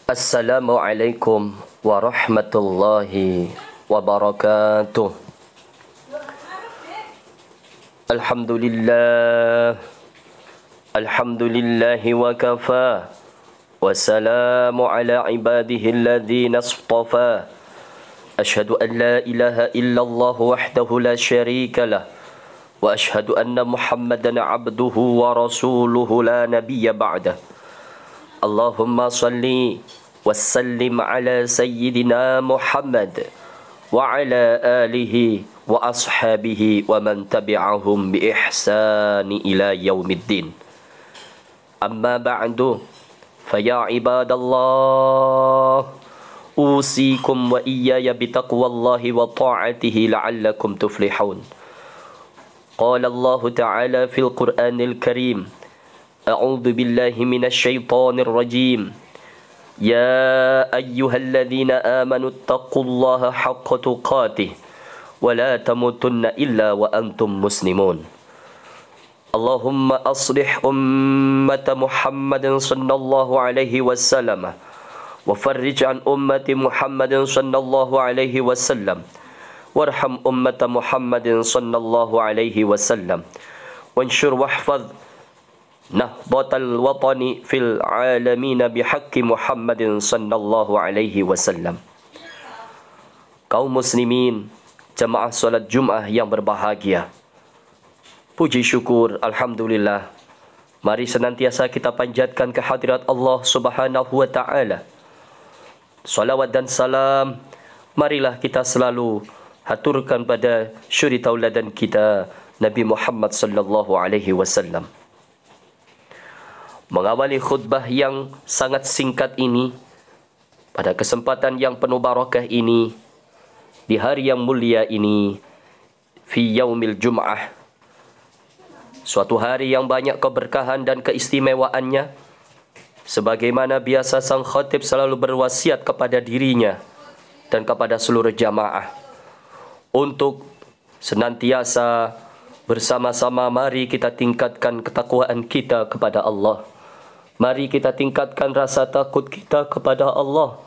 Assalamualaikum warahmatullahi wabarakatuh. Alhamdulillahi wa kafa. Wassalamu ala ibadihi alladhina istafa. Ashhadu an la ilaha illallah wahdahu la syarika lah. Wa ashhadu anna Muhammadan abduhu wa rasuluhu la nabiyya ba'dah. Allahumma salli wassallim ala sayyidina Muhammad wa ala alihi wa ashabihi wa man tabi'ahum bi ihsani ila yaumiddin. Amma ba'du, faya ibadallah, usikum wa iyaya bitaqwallahi wa ta'atihi la'allakum tuflihun. Qala Allah ta'ala fil Qur'anil Karim, a'udzu billahi minasy syaithanir rajim. Ya ayyuhalladzina amanu taqullaha haqqa tuqatih wa la tamutunna illa wa antum muslimun. Allahumma aslih ummata Muhammadin sallallahu alaihi wasallam wa farrij an ummati Muhammadin sallallahu alaihi wasallam warham ummata Muhammadin sallallahu alaihi wasallam wanshur wahfaz nahbatal watani fil alamin bihaqqi Muhammadin sallallahu alaihi wasallam. Kaum muslimin, jemaah solat Jumat yang berbahagia, puji syukur alhamdulillah, mari senantiasa kita panjatkan kehadirat Allah Subhanahu wa taala. Salawat dan salam marilah kita selalu haturkan pada syuri tauladan kita Nabi Muhammad sallallahu alaihi wasallam. Mengawali khutbah yang sangat singkat ini, pada kesempatan yang penuh barakah ini, di hari yang mulia ini, fi yaumil Jum'ah, suatu hari yang banyak keberkahan dan keistimewaannya, sebagaimana biasa sang khatib selalu berwasiat kepada dirinya dan kepada seluruh jamaah untuk senantiasa bersama-sama mari kita tingkatkan ketakwaan kita kepada Allah. Mari kita tingkatkan rasa takut kita kepada Allah.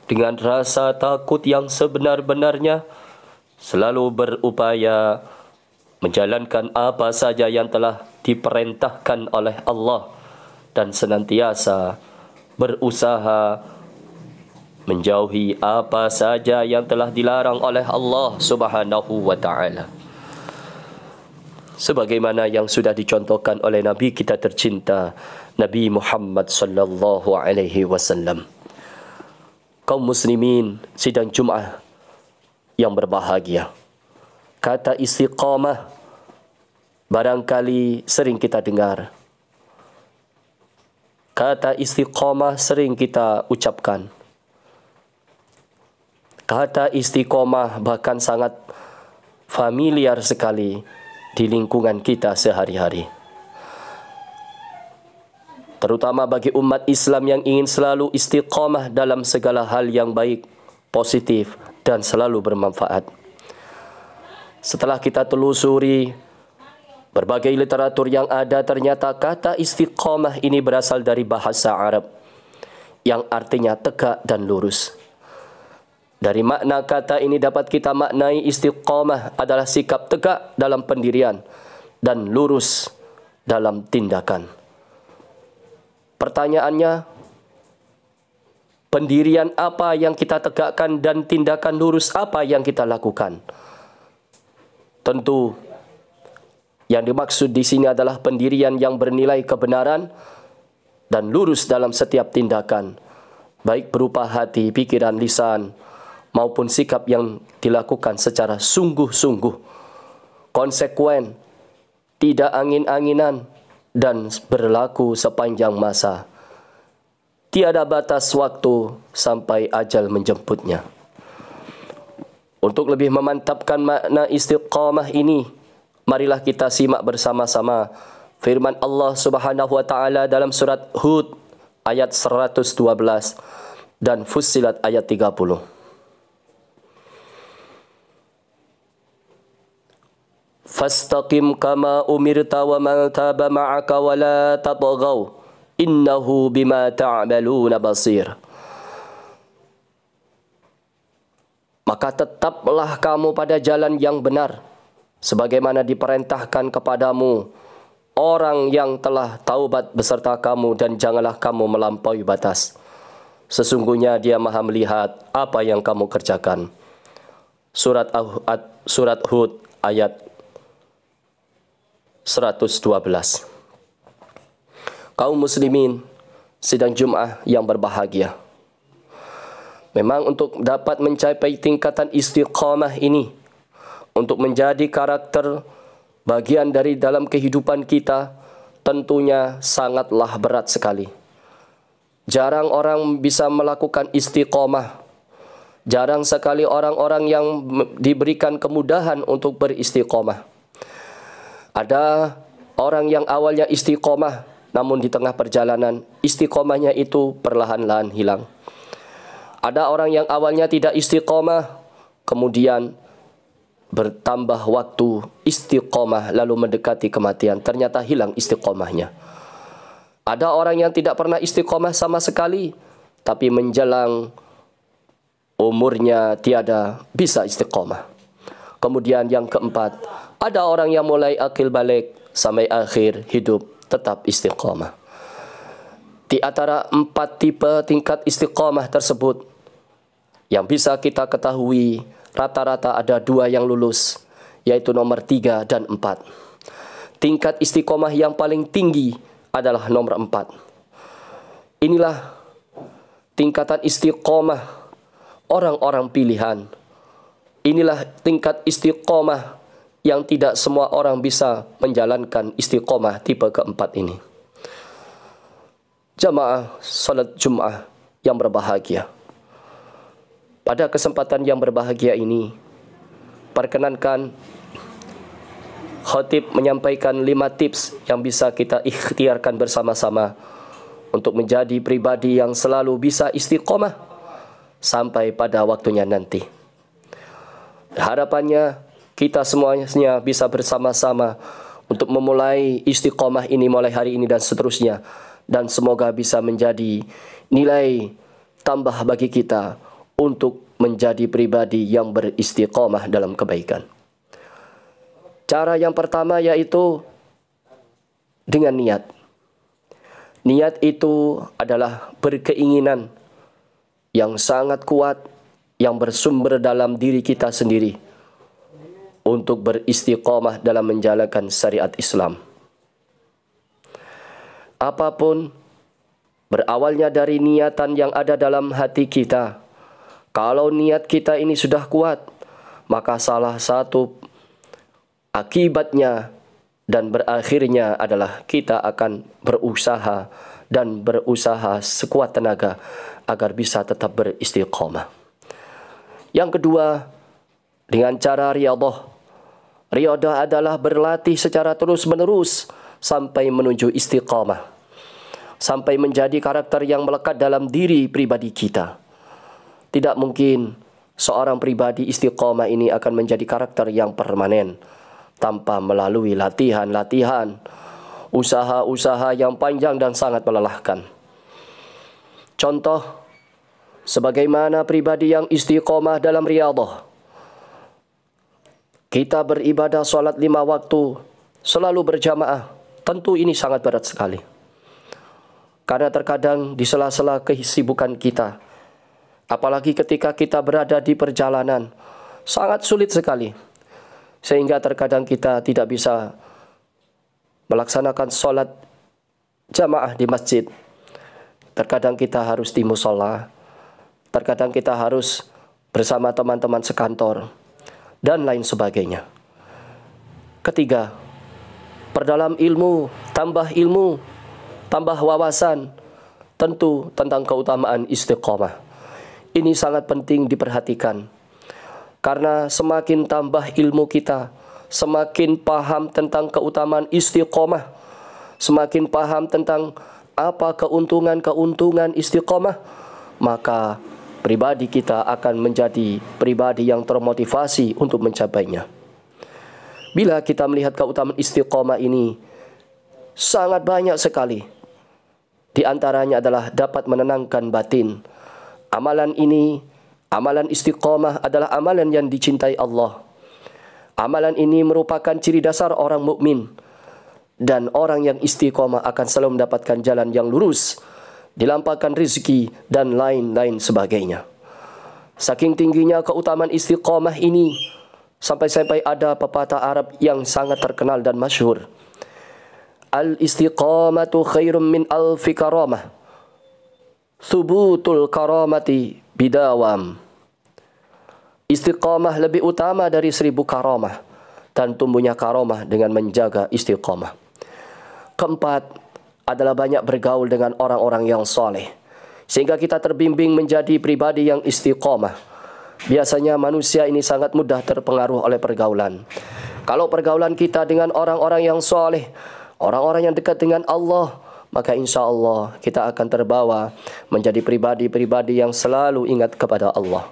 Dengan rasa takut yang sebenar-benarnya, selalu berupaya menjalankan apa saja yang telah diperintahkan oleh Allah dan senantiasa berusaha menjauhi apa saja yang telah dilarang oleh Allah Subhanahu wa taala. Sebagaimana yang sudah dicontohkan oleh Nabi kita tercinta Nabi Muhammad sallallahu alaihi wasallam. Kaum muslimin sidang Jumat yang berbahagia, kata istiqamah barangkali sering kita dengar. Kata istiqamah sering kita ucapkan. Kata istiqamah bahkan sangat familiar sekali di lingkungan kita sehari-hari. Terutama bagi umat Islam yang ingin selalu istiqamah dalam segala hal yang baik, positif dan selalu bermanfaat. Setelah kita telusuri berbagai literatur yang ada, ternyata kata istiqamah ini berasal dari bahasa Arab yang artinya tegak dan lurus. Dari makna kata ini dapat kita maknai istiqamah adalah sikap tegak dalam pendirian dan lurus dalam tindakan. Pertanyaannya, pendirian apa yang kita tegakkan dan tindakan lurus apa yang kita lakukan? Tentu yang dimaksud di sini adalah pendirian yang bernilai kebenaran dan lurus dalam setiap tindakan, baik berupa hati, pikiran, lisan, maupun sikap yang dilakukan secara sungguh-sungguh, konsekuen, tidak angin-anginan, dan berlaku sepanjang masa. Tiada batas waktu sampai ajal menjemputnya. Untuk lebih memantapkan makna istiqamah ini, marilah kita simak bersama-sama firman Allah Subhanahu wa taala dalam surat Hud ayat 112 dan Fussilat ayat 30. Fastaqim kama umirta wa man taba ma'aka wa la tatghaw innahu bima ta'maluna basir. maka tetaplah kamu pada jalan yang benar, sebagaimana diperintahkan kepadamu orang yang telah taubat beserta kamu, dan janganlah kamu melampaui batas. Sesungguhnya Dia Maha melihat apa yang kamu kerjakan. Surat Hud ayat 112. Kaum muslimin sidang Jum'ah yang berbahagia, memang untuk dapat mencapai tingkatan istiqamah ini, untuk menjadi karakter bagian dari dalam kehidupan kita, tentunya sangatlah berat sekali. Jarang orang bisa melakukan istiqamah. Jarang sekali orang-orang yang diberikan kemudahan untuk beristiqamah. Ada orang yang awalnya istiqamah, namun di tengah perjalanan istiqamahnya itu perlahan-lahan hilang. Ada orang yang awalnya tidak istiqamah, kemudian bertambah waktu istiqamah lalu mendekati kematian, ternyata hilang istiqamahnya. Ada orang yang tidak pernah istiqamah sama sekali, tapi menjelang umurnya tiada bisa istiqamah. Kemudian yang keempat, ada orang yang mulai akil balik sampai akhir hidup tetap istiqamah. Di antara 4 tipe tingkat istiqamah tersebut, yang bisa kita ketahui, rata-rata ada 2 yang lulus, yaitu nomor 3 dan 4. Tingkat istiqomah yang paling tinggi adalah nomor 4. Inilah tingkatan istiqomah orang-orang pilihan. Inilah tingkat istiqomah yang tidak semua orang bisa menjalankan istiqomah tipe keempat ini. Jamaah salat Jum'ah yang berbahagia, pada kesempatan yang berbahagia ini, perkenankan khatib menyampaikan 5 tips yang bisa kita ikhtiarkan bersama-sama untuk menjadi pribadi yang selalu bisa istiqomah sampai pada waktunya nanti. Harapannya kita semuanya bisa bersama-sama untuk memulai istiqomah ini mulai hari ini dan seterusnya, dan semoga bisa menjadi nilai tambah bagi kita untuk menjadi pribadi yang beristiqomah dalam kebaikan. Cara yang pertama yaitu dengan niat. Niat itu adalah berkeinginan yang sangat kuat yang bersumber dalam diri kita sendiri untuk beristiqomah dalam menjalankan syariat Islam. Apapun berawalnya dari niatan yang ada dalam hati kita. Kalau niat kita ini sudah kuat, maka salah satu akibatnya dan berakhirnya adalah kita akan berusaha sekuat tenaga agar bisa tetap beristiqomah. Yang kedua, dengan cara riyadhah. Riyadhah adalah berlatih secara terus-menerus sampai menuju istiqamah, sampai menjadi karakter yang melekat dalam diri pribadi kita. Tidak mungkin seorang pribadi istiqamah ini akan menjadi karakter yang permanen tanpa melalui latihan-latihan, usaha-usaha yang panjang dan sangat melelahkan. Contoh, sebagaimana pribadi yang istiqamah dalam riyadhah. Kita beribadah salat 5 waktu selalu berjamaah. Tentu ini sangat berat sekali. Karena terkadang di sela-sela kesibukan kita, apalagi ketika kita berada di perjalanan, sangat sulit sekali. Sehingga terkadang kita tidak bisa melaksanakan sholat jamaah di masjid. Terkadang kita harus di musola. Terkadang kita harus bersama teman-teman sekantor, dan lain sebagainya. Ketiga, perdalam ilmu, tambah wawasan, tentu tentang keutamaan istiqomah. Ini sangat penting diperhatikan. Karena semakin tambah ilmu kita, semakin paham tentang keutamaan istiqomah, semakin paham tentang apa keuntungan istiqomah, maka pribadi kita akan menjadi pribadi yang termotivasi untuk mencapainya. Bila kita melihat keutamaan istiqomah ini, sangat banyak sekali. Di antaranya adalah dapat menenangkan batin. Amalan ini Amalan istiqamah adalah amalan yang dicintai Allah. Amalan ini merupakan ciri dasar orang mukmin, dan orang yang istiqamah akan selalu mendapatkan jalan yang lurus, dilampahkan rezeki dan lain-lain sebagainya. Saking tingginya keutamaan istiqamah ini, sampai-sampai ada pepatah Arab yang sangat terkenal dan masyhur. Al-istiqamatu khairum min alfi karamah. Thubutul karamati bidawam. Istiqamah lebih utama dari 1000 karamah, dan tumbuhnya karamah dengan menjaga istiqamah. Keempat adalah banyak bergaul dengan orang-orang yang soleh, sehingga kita terbimbing menjadi pribadi yang istiqamah. Biasanya manusia ini sangat mudah terpengaruh oleh pergaulan. Kalau pergaulan kita dengan orang-orang yang soleh, orang-orang yang dekat dengan Allah, maka insya Allah kita akan terbawa menjadi pribadi-pribadi yang selalu ingat kepada Allah.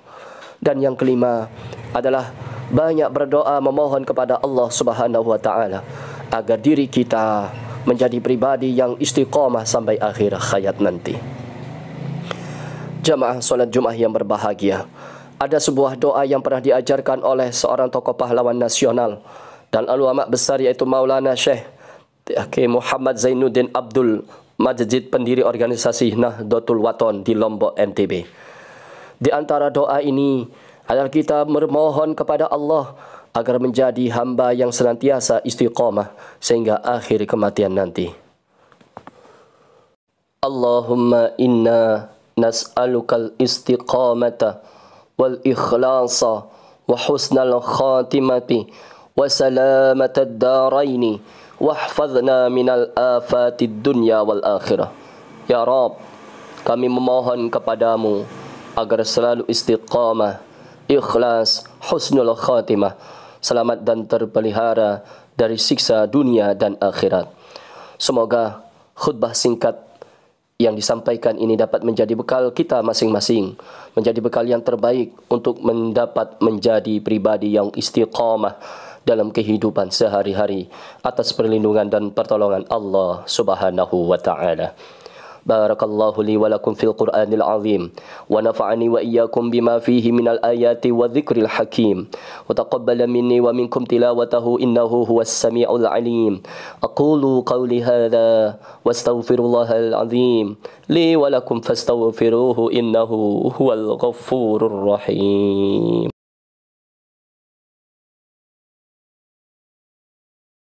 Dan yang kelima adalah banyak berdoa memohon kepada Allah Subhanahu wa taala agar diri kita menjadi pribadi yang istiqamah sampai akhir hayat nanti. Jamaah solat Jumat yang berbahagia, ada sebuah doa yang pernah diajarkan oleh seorang tokoh pahlawan nasional dan ulama besar, yaitu Maulana Syekh Muhammad Zainuddin Abdul Majid, pendiri organisasi Nahdlatul Wathon di Lombok, NTB. Di antara doa ini adalah kita memohon kepada Allah agar menjadi hamba yang senantiasa istiqamah sehingga akhir kematian nanti. Allahumma inna nas'alukal istiqamata wal ikhlasa wa husnal khatimati wa salamatad daraini wahfazna minal afatid dunya wal akhirah. Ya Rabb, kami memohon kepadamu agar selalu istiqamah, ikhlas, husnul khatimah, selamat dan terpelihara dari siksa dunia dan akhirat. Semoga khutbah singkat yang disampaikan ini dapat menjadi bekal kita masing-masing, menjadi bekal yang terbaik untuk mendapat menjadi pribadi yang istiqamah dalam kehidupan sehari-hari atas perlindungan dan pertolongan Allah Subhanahu wa taala. Barakallahu li wa lakum fil Qur'anil azim wa nafa'ani wa iyyakum bima fihi minal ayati wa dhikril hakim wa taqabbala minni wa minkum tilawatahu innahu huwas samiul alim. Aqulu qawli hadha wastaghfirullahal azim li wa lakum fastaghfiruhu innahu huwal ghafurur rahim.